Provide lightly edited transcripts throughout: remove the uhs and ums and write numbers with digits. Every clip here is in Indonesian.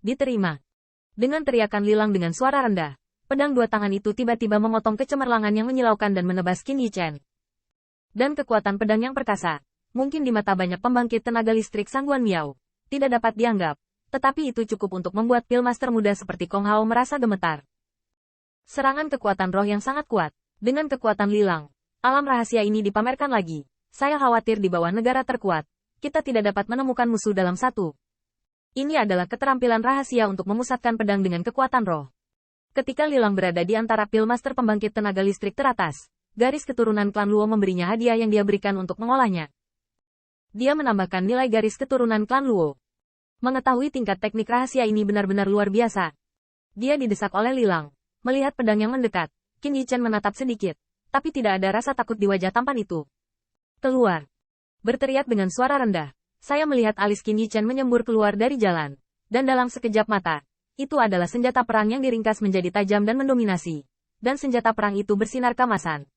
Diterima. Dengan teriakan Lilang dengan suara rendah, pedang dua tangan itu tiba-tiba memotong kecemerlangan yang menyilaukan dan menebas Qin Yichen. Dan kekuatan pedang yang perkasa, mungkin di mata banyak pembangkit tenaga listrik Sangguan Miao, tidak dapat dianggap, tetapi itu cukup untuk membuat Pillmaster muda seperti Kong Hao merasa gemetar. Serangan kekuatan roh yang sangat kuat, dengan kekuatan Lilang, alam rahasia ini dipamerkan lagi. Saya khawatir di bawah negara terkuat, kita tidak dapat menemukan musuh dalam satu. Ini adalah keterampilan rahasia untuk memusatkan pedang dengan kekuatan roh. Ketika Lilang berada di antara Pillmaster pembangkit tenaga listrik teratas, garis keturunan klan Luo memberinya hadiah yang dia berikan untuk mengolahnya. Dia menambahkan nilai garis keturunan klan Luo. Mengetahui tingkat teknik rahasia ini benar-benar luar biasa. Dia didesak oleh Lilang. Melihat pedang yang mendekat, Qin Yichen menatap sedikit, tapi tidak ada rasa takut di wajah tampan itu. Keluar. Berteriak dengan suara rendah. Saya melihat alis Qin Yichen menyembur keluar dari jalan. Dan dalam sekejap mata, itu adalah senjata perang yang diringkas menjadi tajam dan mendominasi. Dan senjata perang itu bersinar kemasan.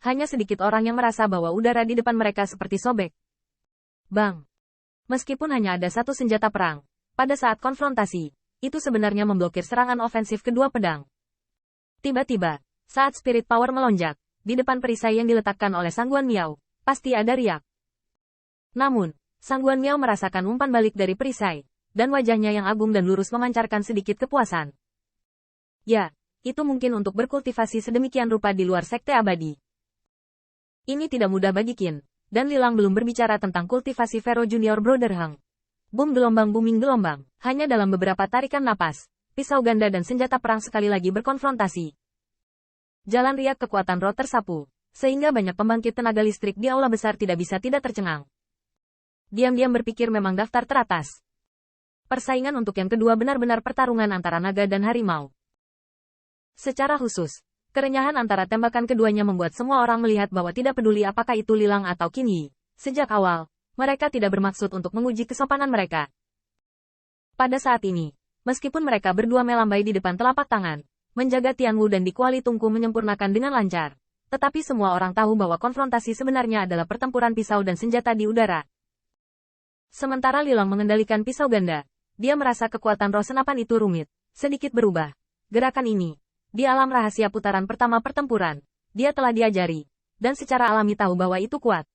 Hanya sedikit orang yang merasa bahwa udara di depan mereka seperti sobek. Bang. Meskipun hanya ada satu senjata perang, pada saat konfrontasi, itu sebenarnya memblokir serangan ofensif kedua pedang. Tiba-tiba, saat spirit power melonjak, di depan perisai yang diletakkan oleh Sangguan Miao, pasti ada riak. Namun, Sangguan Miao merasakan umpan balik dari perisai, dan wajahnya yang agung dan lurus memancarkan sedikit kepuasan. Ya, itu mungkin untuk berkultivasi sedemikian rupa di luar sekte abadi. Ini tidak mudah bagi Qin, dan Lilang belum berbicara tentang kultivasi Vero Junior Brother Heng. Boom gelombang booming gelombang, hanya dalam beberapa tarikan napas, pisau ganda dan senjata perang sekali lagi berkonfrontasi. Jalan riak kekuatan roh tersapu, sehingga banyak pembangkit tenaga listrik di aula besar tidak bisa tidak tercengang. Diam-diam berpikir memang daftar teratas. Persaingan untuk yang kedua benar-benar pertarungan antara naga dan harimau. Secara khusus, kerenyahan antara tembakan keduanya membuat semua orang melihat bahwa tidak peduli apakah itu Lilang atau Qin Yi. Sejak awal, mereka tidak bermaksud untuk menguji kesopanan mereka. Pada saat ini, meskipun mereka berdua melambai di depan telapak tangan, menjaga Tianwu dan di kuali tungku menyempurnakan dengan lancar, tetapi semua orang tahu bahwa konfrontasi sebenarnya adalah pertempuran pisau dan senjata di udara. Sementara Lilang mengendalikan pisau ganda, dia merasa kekuatan roh senapan itu rumit, sedikit berubah. Gerakan ini, di alam rahasia putaran pertama pertempuran, dia telah diajari, dan secara alami tahu bahwa itu kuat.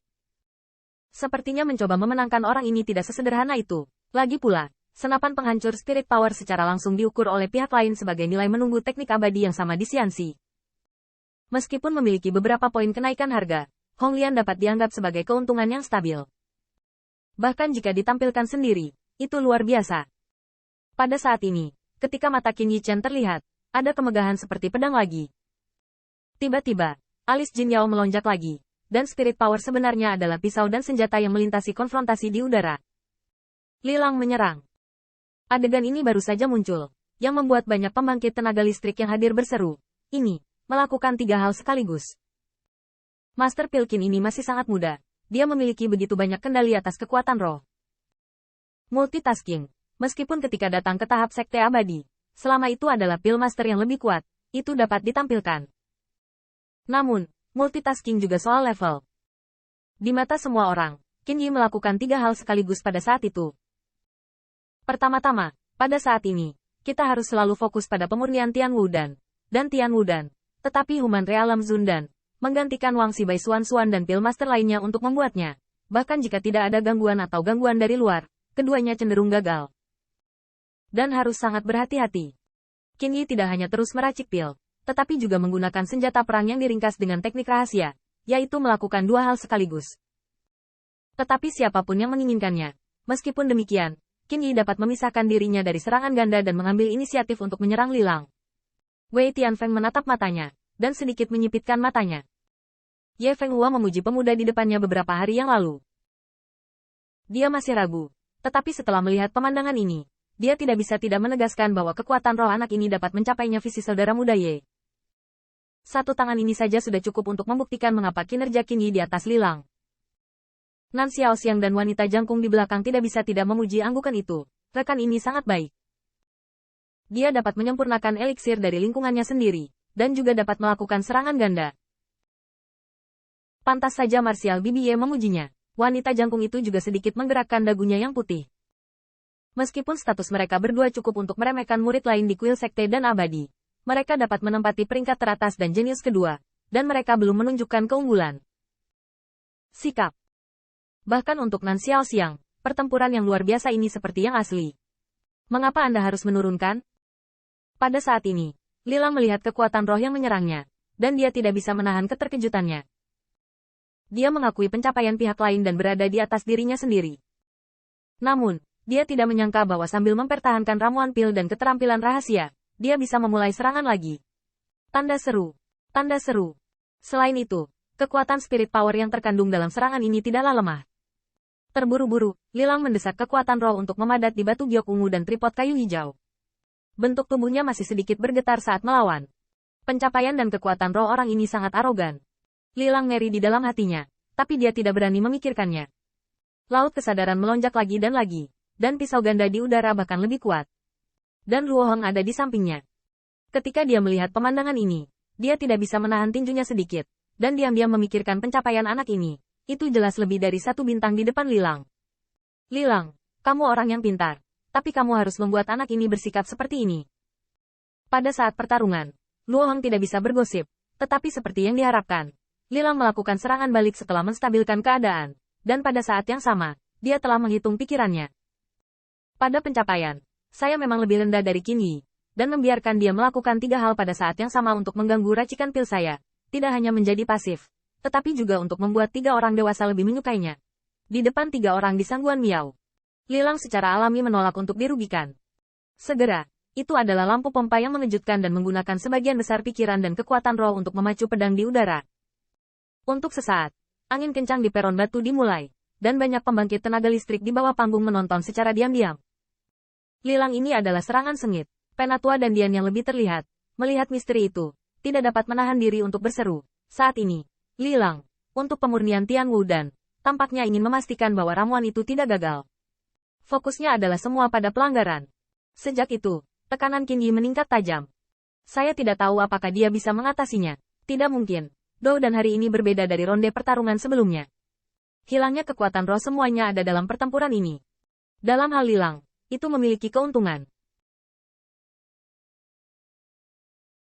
Sepertinya mencoba memenangkan orang ini tidak sesederhana itu. Lagi pula, senapan penghancur spirit power secara langsung diukur oleh pihak lain sebagai nilai menunggu teknik abadi yang sama di Xianxi. Meskipun memiliki beberapa poin kenaikan harga, Hong Lian dapat dianggap sebagai keuntungan yang stabil. Bahkan jika ditampilkan sendiri, itu luar biasa. Pada saat ini, ketika mata Qin Yichen terlihat, ada kemegahan seperti pedang lagi. Tiba-tiba, alis Jin Yao melonjak lagi, dan spirit power sebenarnya adalah pisau dan senjata yang melintasi konfrontasi di udara. Lilang menyerang. Adegan ini baru saja muncul, yang membuat banyak pembangkit tenaga listrik yang hadir berseru. Ini, melakukan tiga hal sekaligus. Master Pilkin ini masih sangat muda. Dia memiliki begitu banyak kendali atas kekuatan roh. Multitasking, meskipun ketika datang ke tahap sekte abadi, selama itu adalah Pillmaster yang lebih kuat, itu dapat ditampilkan. Namun, multitasking juga soal level. Di mata semua orang, Qin Yi melakukan tiga hal sekaligus pada saat itu. Pertama-tama, pada saat ini, kita harus selalu fokus pada pemurnian Tianwu dan Tianwu dan, tetapi Human Realm Zundan, menggantikan Wang Xibai Xuan dan Pillmaster lainnya untuk membuatnya. Bahkan jika tidak ada gangguan atau gangguan dari luar, keduanya cenderung gagal. Dan harus sangat berhati-hati. Qin Yi tidak hanya terus meracik pil, tetapi juga menggunakan senjata perang yang diringkas dengan teknik rahasia, yaitu melakukan dua hal sekaligus. Tetapi siapapun yang menginginkannya, meskipun demikian, Qin Yi dapat memisahkan dirinya dari serangan ganda dan mengambil inisiatif untuk menyerang Lilang. Wei Tianfeng menatap matanya, dan sedikit menyipitkan matanya. Ye Fenghua memuji pemuda di depannya beberapa hari yang lalu. Dia masih ragu, tetapi setelah melihat pemandangan ini, dia tidak bisa tidak menegaskan bahwa kekuatan roh anak ini dapat mencapainya visi saudara muda Ye. Satu tangan ini saja sudah cukup untuk membuktikan mengapa kinerja Qin Yi di atas Lilang. Nan Xiaoxiang dan wanita jangkung di belakang tidak bisa tidak memuji anggukan itu. Rekan ini sangat baik. Dia dapat menyempurnakan eliksir dari lingkungannya sendiri, dan juga dapat melakukan serangan ganda. Pantas saja Martial Bibi Ye memujinya. Wanita jangkung itu juga sedikit menggerakkan dagunya yang putih. Meskipun status mereka berdua cukup untuk meremehkan murid lain di kuil sekte dan abadi, mereka dapat menempati peringkat teratas dan jenius kedua, dan mereka belum menunjukkan keunggulan. Sikap. Bahkan untuk Nan Xiaoxiang, pertempuran yang luar biasa ini seperti yang asli. Mengapa Anda harus menurunkan? Pada saat ini, Lilang melihat kekuatan roh yang menyerangnya, dan dia tidak bisa menahan keterkejutannya. Dia mengakui pencapaian pihak lain dan berada di atas dirinya sendiri. Namun, dia tidak menyangka bahwa sambil mempertahankan ramuan pil dan keterampilan rahasia, dia bisa memulai serangan lagi. Tanda seru. Tanda seru. Selain itu, kekuatan spirit power yang terkandung dalam serangan ini tidaklah lemah. Terburu-buru, Lilang mendesak kekuatan roh untuk memadat di batu giok ungu dan tripod kayu hijau. Bentuk tubuhnya masih sedikit bergetar saat melawan. Pencapaian dan kekuatan roh orang ini sangat arogan. Lilang ngeri di dalam hatinya, tapi dia tidak berani memikirkannya. Laut kesadaran melonjak lagi, dan pisau ganda di udara bahkan lebih kuat. Dan Luohong ada di sampingnya. Ketika dia melihat pemandangan ini, dia tidak bisa menahan tinjunya sedikit, dan diam-diam memikirkan pencapaian anak ini. Itu jelas lebih dari 1 bintang di depan Lilang. Lilang, kamu orang yang pintar, tapi kamu harus membuat anak ini bersikap seperti ini. Pada saat pertarungan, Luohong tidak bisa bergosip, tetapi seperti yang diharapkan, Lilang melakukan serangan balik setelah menstabilkan keadaan, dan pada saat yang sama, dia telah menghitung pikirannya. Pada pencapaian, saya memang lebih rendah dari Qin Yi, dan membiarkan dia melakukan 3 hal pada saat yang sama untuk mengganggu racikan pil saya, tidak hanya menjadi pasif, tetapi juga untuk membuat 3 orang dewasa lebih menyukainya. Di depan 3 orang di Sangguan Miao, Lilang secara alami menolak untuk dirugikan. Segera, itu adalah lampu pompa yang mengejutkan dan menggunakan sebagian besar pikiran dan kekuatan roh untuk memacu pedang di udara. Untuk sesaat, angin kencang di peron batu dimulai, dan banyak pembangkit tenaga listrik di bawah panggung menonton secara diam-diam. Lilang ini adalah serangan sengit. Penatua dan Dian yang lebih terlihat, melihat misteri itu, tidak dapat menahan diri untuk berseru. Saat ini, Lilang, untuk pemurnian Tian Wu dan, tampaknya ingin memastikan bahwa ramuan itu tidak gagal. Fokusnya adalah semua pada pelanggaran. Sejak itu, tekanan Qin Yi meningkat tajam. Saya tidak tahu apakah dia bisa mengatasinya. Tidak mungkin. Dou dan hari ini berbeda dari ronde pertarungan sebelumnya. Hilangnya kekuatan roh semuanya ada dalam pertempuran ini. Dalam hal Lilang, itu memiliki keuntungan.